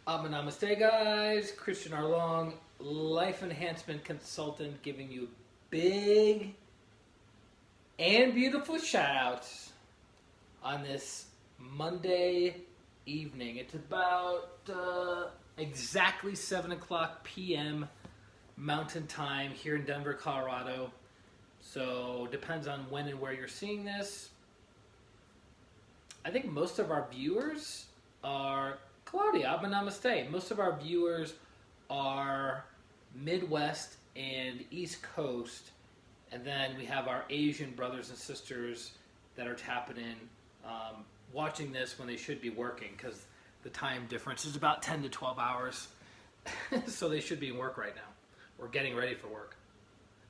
Namaste, guys. ChristianRLong, life enhancement consultant, giving you big and beautiful shout outs on this Monday evening. It's about exactly 7 o'clock p.m. Mountain Time here in Denver, Colorado. So depends on when and where you're seeing this. I think most of our viewers are Claudia, Namaste. Most of our viewers are Midwest and East Coast, and then we have our Asian brothers and sisters that are tapping in, watching this when they should be working, because the time difference is about 10 to 12 hours. So they should be in work right now, or getting ready for work.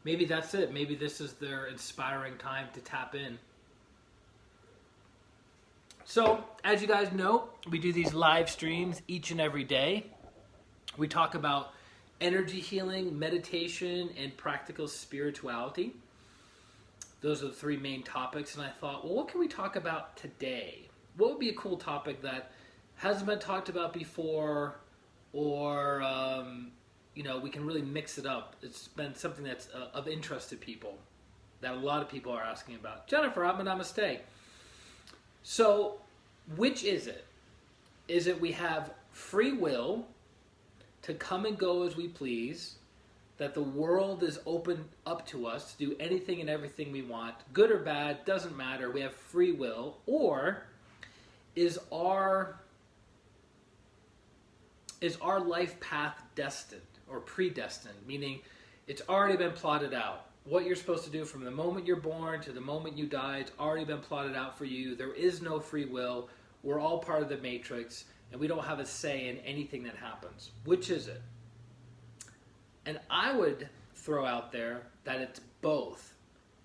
Maybe that's it. Maybe this is their inspiring time to tap in. So, as you guys know, we do these live streams each and every day. We talk about energy healing, meditation, and practical spirituality. Those are the three main topics, and I thought, well, what can we talk about today? What would be a cool topic that hasn't been talked about before, or, we can really mix it up. It's been something that's of interest to people, that a lot of people are asking about. Jennifer, Namaste. So, which is it? Is it we have free will to come and go as we please, that the world is open up to us to do anything and everything we want, good or bad, doesn't matter, we have free will, or is our life path destined or predestined, meaning it's already been plotted out? What you're supposed to do from the moment you're born to the moment you die, it's already been plotted out for you. There is no free will. We're all part of the matrix, and we don't have a say in anything that happens. Which is it? And I would throw out there that it's both.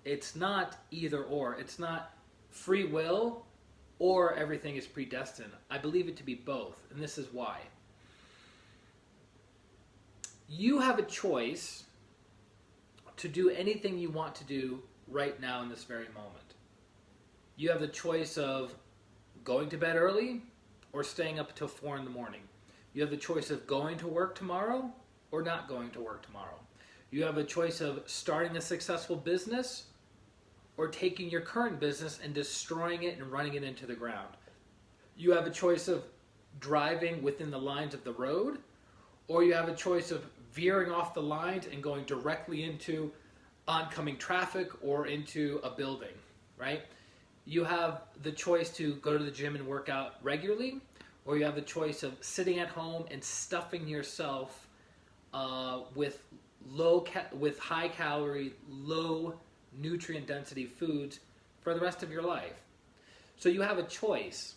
It's not either or. It's not free will or everything is predestined. I believe it to be both, and this is why. You have a choice to do anything you want to do right now in this very moment. You have the choice of going to bed early or staying up until 4 in the morning. You have the choice of going to work tomorrow or not going to work tomorrow. You have a choice of starting a successful business or taking your current business and destroying it and running it into the ground. You have a choice of driving within the lines of the road, or you have a choice of veering off the lines and going directly into oncoming traffic or into a building, right? You have the choice to go to the gym and work out regularly, or you have the choice of sitting at home and stuffing yourself with high calorie, low nutrient density foods for the rest of your life. So you have a choice.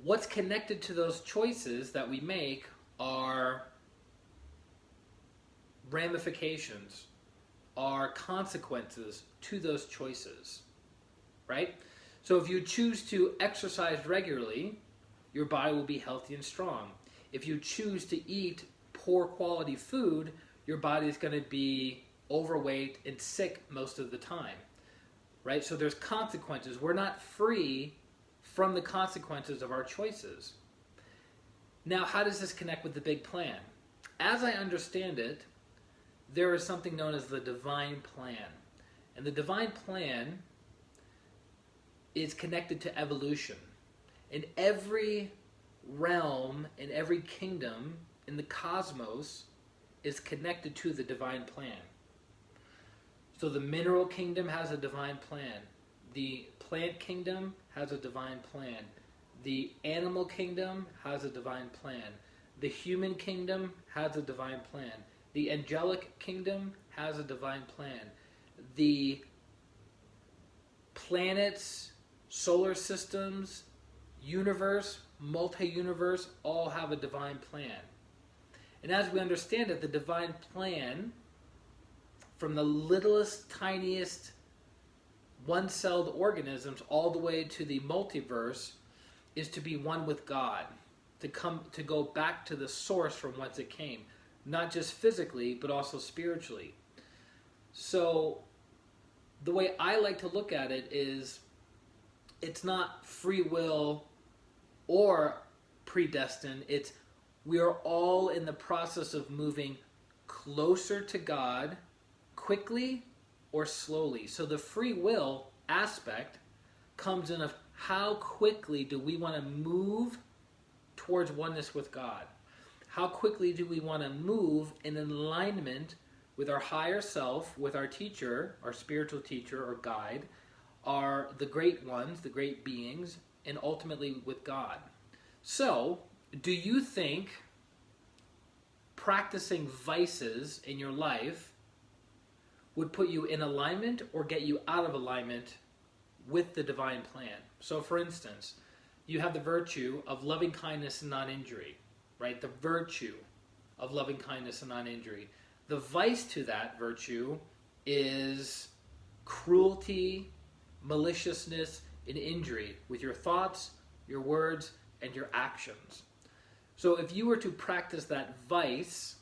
What's connected to those choices that we make are ramifications, are consequences to those choices, right? So if you choose to exercise regularly, your body will be healthy and strong. If you choose to eat poor quality food, your body is going to be overweight and sick most of the time, right? So there's consequences. We're not free from the consequences of our choices. Now, how does this connect with the big plan? As I understand it, there is something known as the divine plan. And the divine plan is connected to evolution. In every realm, in every kingdom, in the cosmos, is connected to the divine plan. So the mineral kingdom has a divine plan. The plant kingdom has a divine plan. The animal kingdom has a divine plan. The human kingdom has a divine plan. The angelic kingdom has a divine plan. The planets, solar systems, universe, multi-universe, all have a divine plan. And as we understand it, the divine plan, from the littlest, tiniest one-celled organisms all the way to the multiverse, is to be one with God, to go back to the source from whence it came, not just physically, but also spiritually. So the way I like to look at it is, it's not free will or predestined, it's We are all in the process of moving closer to God quickly or slowly. So the free will aspect comes in of how quickly do we want to move towards oneness with God? How quickly do we want to move in alignment with our higher self, with our teacher, our spiritual teacher or guide, the great ones, the great beings, and ultimately with God? So, do you think practicing vices in your life would put you in alignment or get you out of alignment with the divine plan? So, for instance, you have the virtue of loving kindness and non-injury, right? The virtue of loving kindness and non-injury. The vice to that virtue is cruelty, maliciousness, and injury with your thoughts, your words, and your actions. So if you were to practice that vice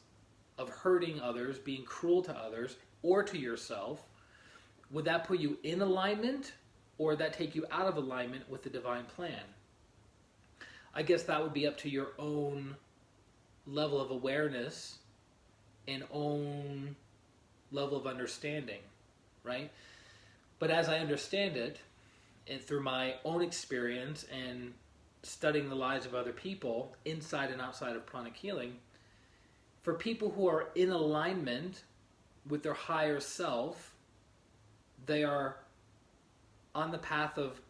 of hurting others, being cruel to others, or to yourself, would that put you in alignment, or would that take you out of alignment with the divine plan? I guess that would be up to your own level of awareness and own level of understanding, right? But as I understand it, and through my own experience and studying the lives of other people inside and outside of pranic healing, for people who are in alignment with their higher self, they are on the path of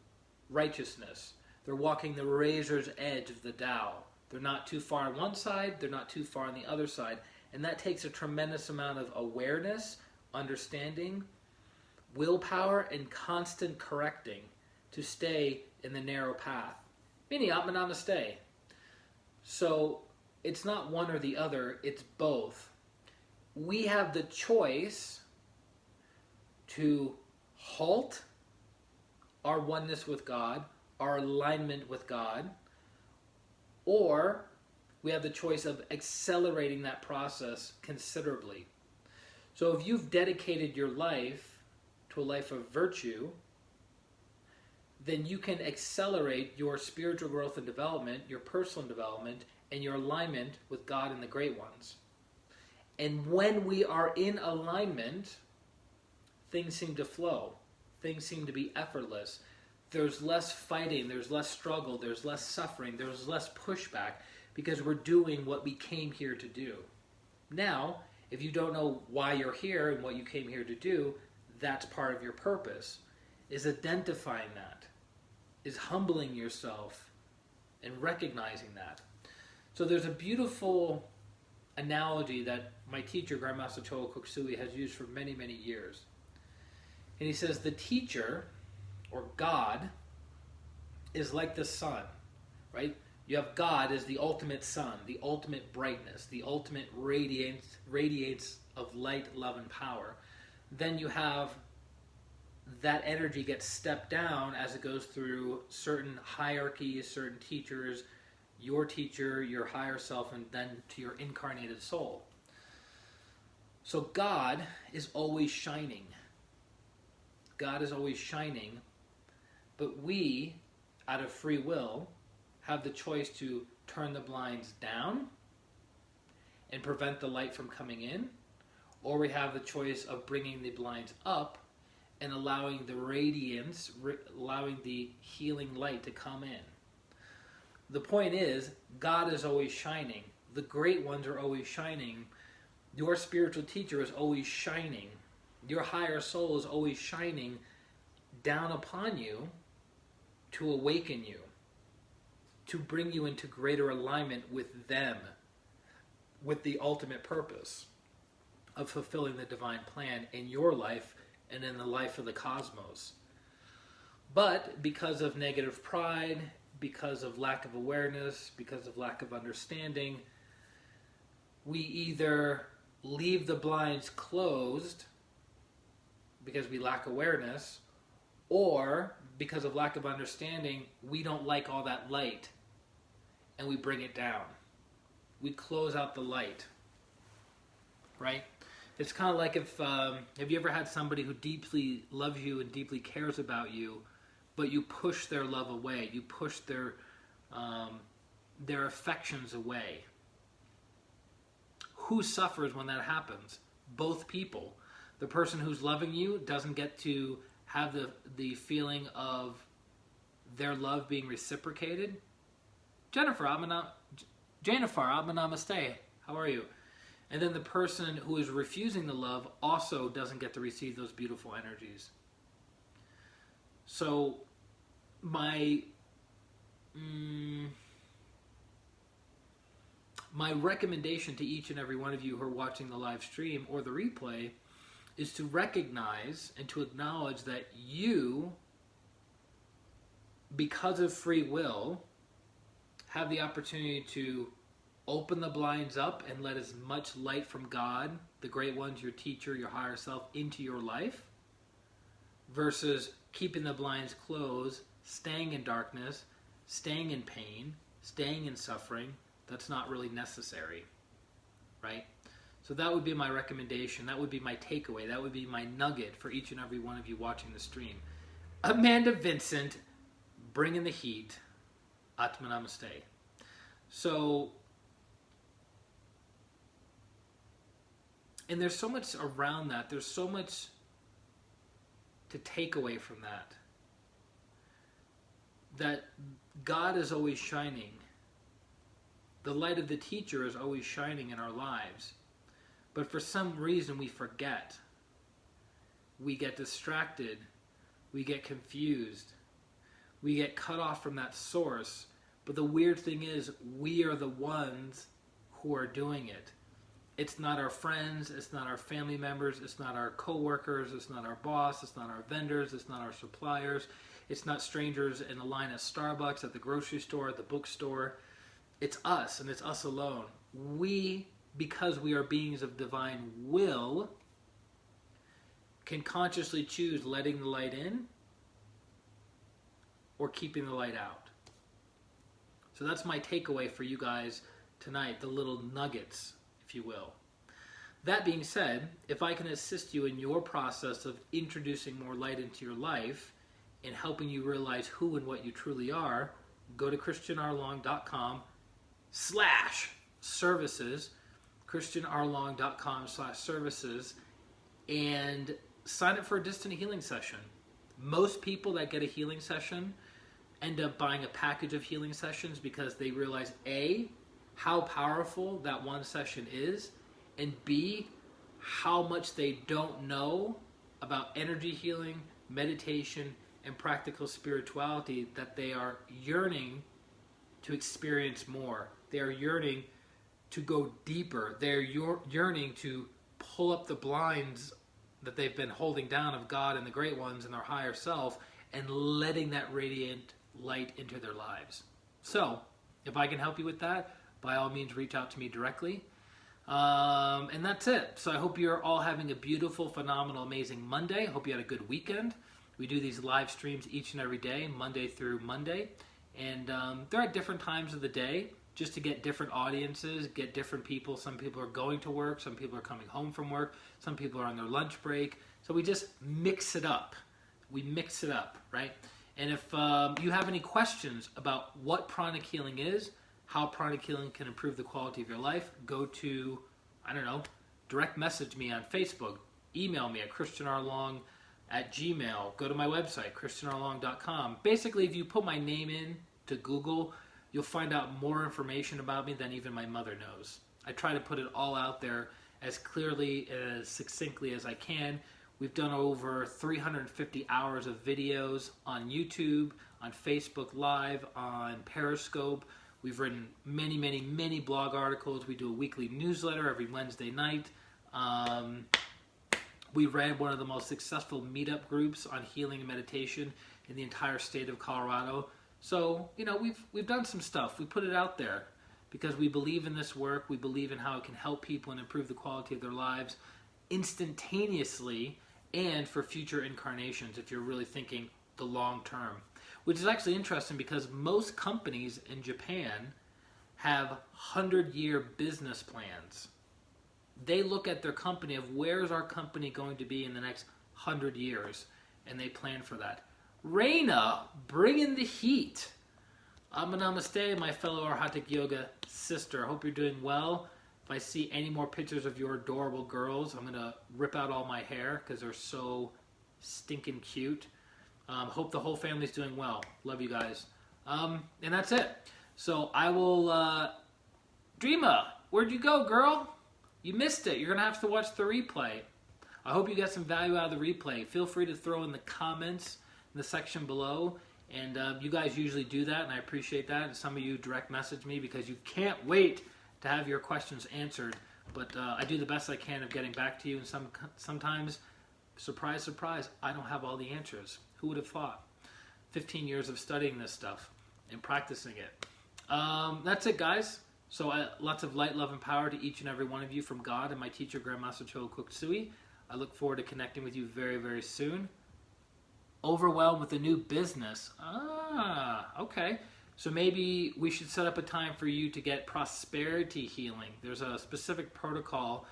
righteousness. They're walking the razor's edge of the Tao. They're not too far on one side, they're not too far on the other side. And that takes a tremendous amount of awareness, understanding, willpower, and constant correcting to stay in the narrow path. Meaning Atma Namaste. So it's not one or the other, it's both. We have the choice to halt our oneness with God, our alignment with God, or we have the choice of accelerating that process considerably. So if you've dedicated your life to a life of virtue, then you can accelerate your spiritual growth and development, your personal development, and your alignment with God and the great ones. And when we are in alignment, things seem to flow. Things seem to be effortless. There's less fighting, there's less struggle, there's less suffering, there's less pushback, because we're doing what we came here to do. Now, if you don't know why you're here and what you came here to do, that's part of your purpose, is identifying that, is humbling yourself and recognizing that. So there's a beautiful analogy that my teacher, Grandmaster Choa Koksui, has used for many, many years. And he says the teacher, or God, is like the sun, right? You have God as the ultimate sun, the ultimate brightness, the ultimate radiance of light, love, and power. Then you have that energy gets stepped down as it goes through certain hierarchies, certain teachers, your teacher, your higher self, and then to your incarnated soul. So God is always shining. God is always shining, but we, out of free will, have the choice to turn the blinds down and prevent the light from coming in, or we have the choice of bringing the blinds up and allowing the radiance, allowing the healing light to come in. The point is, God is always shining. The great ones are always shining. Your spiritual teacher is always shining. Your higher soul is always shining down upon you to awaken you, to bring you into greater alignment with them, with the ultimate purpose of fulfilling the divine plan in your life and in the life of the cosmos. But because of negative pride, because of lack of awareness, because of lack of understanding, we either leave the blinds closed because we lack awareness, or because of lack of understanding, we don't like all that light and we bring it down. We close out the light, right? It's kind of like if, have you ever had somebody who deeply loves you and deeply cares about you, but you push their love away, you push their affections away, who suffers when that happens? Both people. The person who's loving you doesn't get to have the feeling of their love being reciprocated. Jennifer, namaste. How are you? And then the person who is refusing the love also doesn't get to receive those beautiful energies. So my recommendation to each and every one of you who are watching the live stream or the replay is to recognize and to acknowledge that you, because of free will, have the opportunity to open the blinds up and let as much light from God, the great ones, your teacher, your higher self, into your life, versus keeping the blinds closed, staying in darkness, staying in pain, staying in suffering. That's not really necessary, right? So that would be my recommendation. That would be my takeaway. That would be my nugget for each and every one of you watching the stream. Amanda Vincent, bringing the heat. Atma Namaste. So, and there's so much around that. There's so much to take away from that. That God is always shining. The light of the teacher is always shining in our lives. But for some reason we forget. We get distracted. We get confused. We get cut off from that source. But the weird thing is, we are the ones who are doing it. It's not our friends, it's not our family members, it's not our co-workers, it's not our boss, it's not our vendors, it's not our suppliers, it's not strangers in the line at Starbucks, at the grocery store, at the bookstore. It's us, and it's us alone. We, because we are beings of divine will, can consciously choose letting the light in or keeping the light out. So that's my takeaway for you guys tonight, the little nuggets, if you will. That being said, if I can assist you in your process of introducing more light into your life and helping you realize who and what you truly are, go to ChristianRLong.com/services, ChristianRLong.com/services, and sign up for a distant healing session. Most people that get a healing session end up buying a package of healing sessions because they realize A, how powerful that one session is, and B, how much they don't know about energy healing, meditation, and practical spirituality, that they are yearning to experience more. They are yearning to go deeper. They're yearning to pull up the blinds that they've been holding down of God and the great ones and their higher self, and letting that radiant light into their lives. So, if I can help you with that, by all means reach out to me directly. And that's it. So I hope you're all having a beautiful, phenomenal, amazing Monday. I hope you had a good weekend. We do these live streams each and every day, Monday through Monday. And they're at different times of the day, just to get different audiences, get different people. Some people are going to work, some people are coming home from work, some people are on their lunch break. So we just mix it up. We mix it up, right? And if you have any questions about what pranic healing is, how pranic healing can improve the quality of your life, go to, direct message me on Facebook, email me at ChristianRLong@gmail, go to my website, ChristianRLong.com. Basically, if you put my name in to Google, you'll find out more information about me than even my mother knows. I try to put it all out there as clearly, as succinctly as I can. We've done over 350 hours of videos on YouTube, on Facebook Live, on Periscope. We've written many, many, many blog articles. We do a weekly newsletter every Wednesday night. We ran one of the most successful meetup groups on healing and meditation in the entire state of Colorado. So, we've done some stuff. We put it out there because we believe in this work. We believe in how it can help people and improve the quality of their lives instantaneously and for future incarnations if you're really thinking the long term. Which is actually interesting because most companies in Japan have 100-year business plans. They look at their company of where's our company going to be in the next 100 years, and they plan for that. Reina, bring in the heat. Namaste, my fellow Arhatic Yoga sister. I hope you're doing well. If I see any more pictures of your adorable girls, I'm going to rip out all my hair because they're so stinking cute. Hope the whole family's doing well. Love you guys. And that's it. So I will... Dreama, where'd you go, girl? You missed it. You're going to have to watch the replay. I hope you got some value out of the replay. Feel free to throw in the comments in the section below. And you guys usually do that, and I appreciate that. And some of you direct message me because you can't wait to have your questions answered. But I do the best I can of getting back to you. And sometimes, surprise, surprise, I don't have all the answers. Who would have thought? 15 years of studying this stuff and practicing it. That's it, guys. So lots of light, love, and power to each and every one of you from God and my teacher, Grandmaster Cho Koksui. I look forward to connecting with you very, very soon. Overwhelmed with a new business. Okay. So maybe we should set up a time for you to get prosperity healing. There's a specific protocol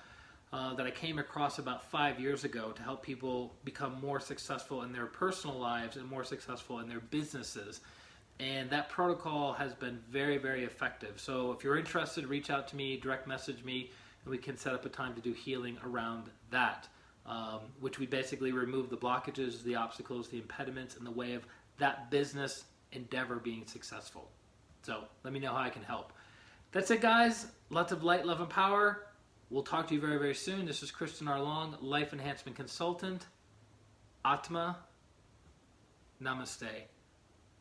that I came across about 5 years ago to help people become more successful in their personal lives and more successful in their businesses. And that protocol has been very, very effective. So if you're interested, reach out to me, direct message me, and we can set up a time to do healing around that, which we basically remove the blockages, the obstacles, the impediments in the way of that business endeavor being successful. So let me know how I can help. That's it, guys. Lots of light, love, and power. We'll talk to you very, very soon. This is ChristianRLong, Life Enhancement Consultant. Atma. Namaste.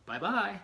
Bye-bye.